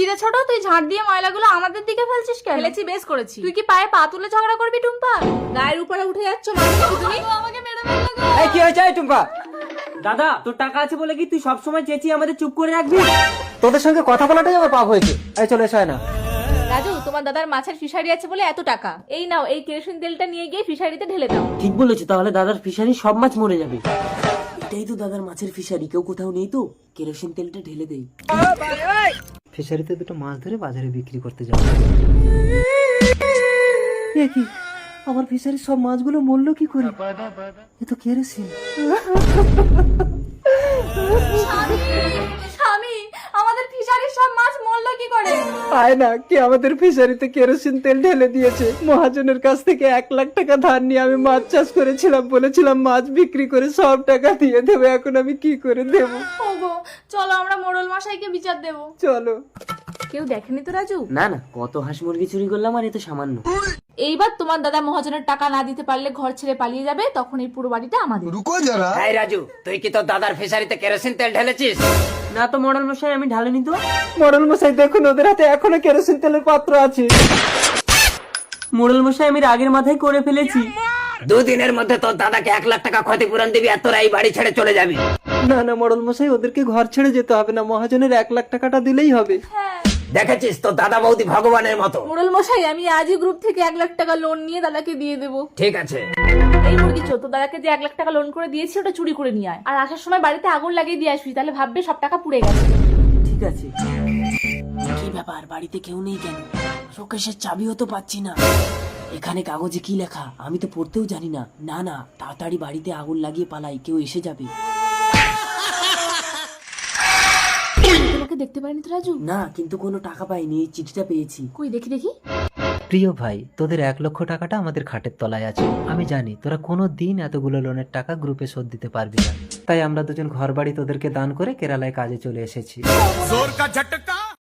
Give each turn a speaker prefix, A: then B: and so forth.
A: রে ছোট, তুই ঝাড় দিয়ে ময়লাগুলো আমাদের দিকে ফেলছিস কেন?
B: ফেলেছি, বেশ করেছি।
A: তুই কি পায়ে পা তুলে ঝগড়া করবি টুম্পা?
B: গায়ের উপরে উঠে যাচ্ছ মানুষ তুমি।
A: আমাকে মেরে ফেললো গো।
C: এই কি হয়েছে টুম্পা? দাদা তোর টাকা আছে বলে কি তুই সবসময় চেঁচিয়ে আমাদের চুপ করে রাখবি? তোদের সঙ্গে কথা বলাটাই আমার পাপ হয়েছে। এই চলে এসো না।
B: রাজু, তোমার দাদার মাছের ফিশারি আছে বলে এত টাকা। এই নাও, এই কেরোসিন তেলটা নিয়ে গিয়ে ফিশারিতে ঢেলে দাও।
C: ঠিক বলেছো, তাহলে দাদার ফিশারি সব মাছ মরে যাবে। এটাই তো দাদার মাছের ফিশারি, কেউ কোথাও নেই তো, কেরোসিন তেলটা ঢেলে দেই।
D: ফিশারিতে দুটো মাছ ধরে বাজারে বিক্রি করতে যাবো। এ কি, আমার ফিশারির সব মাছগুলো মরলো কি করে? এ তো কেরোসিন।
A: স্বামী, আমাদের ফিশারির সব মাছ মরলো কি করে?
D: আয় না, কি আমাদের ফিশারিতে কেরোসিন তেল ঢেলে দিয়েছে। মহাজনের কাছ থেকে 1 লাখ টাকা ধার নিয়ে আমি মাছ চাষ করেছিলাম, বলেছিলাম মাছ বিক্রি করে সব টাকা দিয়ে দেবো। এখন আমি কি করে দেব?
A: ওগো, চলো আমরা মোড়ল মশাইকে বিচার দেবো।
D: চলো।
B: কেউ দেখেনি তো রাজু?
C: না না, কত হাঁস মুরগি চুরি করলাম আর এ তো সামান্য।
B: এইবার তোমার দাদা মহাজনের টাকা না দিতে পারলে ঘর ছেড়ে পালিয়ে যাবে, তখন এই পুরো বাড়িটা আমাদের।
E: এই রাজু, তুই কি তোর দাদার ফিশারিতে কেরোসিন তেল ঢেলেছিস?
C: না তো মডেল মশাই, আমি ঢালিনি তো।
D: মডেল মশাই দেখুন, ওদের হাতে এখনো কেরোসিন তেলের পাত্র আছে।
C: মডেল মশাই আমি রাগের মাথায় করে ফেলেছি।
E: 2 দিনের মধ্যে তোর দাদাকে 1 লাখ টাকা ক্ষতিপূরণ দিবি আর তোরা এই বাড়ি ছেড়ে চলে যাবি।
D: না না মডেল মশাই, ওদেরকে ঘর ছেড়ে যেতে হবে না, মহাজনের 1 লাখ টাকাটা দিলেই হবে।
E: দেখেছিস তোর দাদা বৌদি ভগবানের মতো।
B: মোড়ল মশাই, আমি আজই গ্রুপ থেকে 1 লাখ টাকা লোন নিয়ে দাদাকে দিয়ে দেবো।
E: ঠিক আছে।
B: এই মুরগি চো, তো দাদাকে যে 1 লাখ টাকা লোন করে দিয়েছি ওটা চুরি করে নিয়ে আয়, আর আসার সময় বাড়িতে আগুন লাগিয়ে দিয়ে আসবি, তাহলে ভাববে সব টাকা পুড়ে গেছে।
C: ঠিক আছে। কি ব্যাপার, বাড়িতে কেউ নেই কেন? শোকেশের চাবিও তো পাচ্ছি না। এখানে কাগজে কি লেখা আমি তো পড়তেও জানি না। না না, তাড়াতাড়ি বাড়িতে আগুন লাগিয়ে পালাই, কেউ এসে যাবে।
B: তোমাকে দেখতে পারিনি তো রাজু?
C: না, কিন্তু কোনো টাকা পাইনি, এই চিঠিটা পেয়েছি।
B: কই দেখি দেখি।
D: প্রিয় ভাই, তোদের 1 লক্ষ টাকাটা আমাদের খাটের তলায় আছে। আমি জানি তোরা কোনো দিন এতগুলো লোনের টাকা গ্রুপে শোধ দিতে পারবি না, তাই আমরা দুজন ঘর বাড়ি তোদেরকে দান করে কেরালায় কাজে চলে এসেছি।
F: जोर का झटका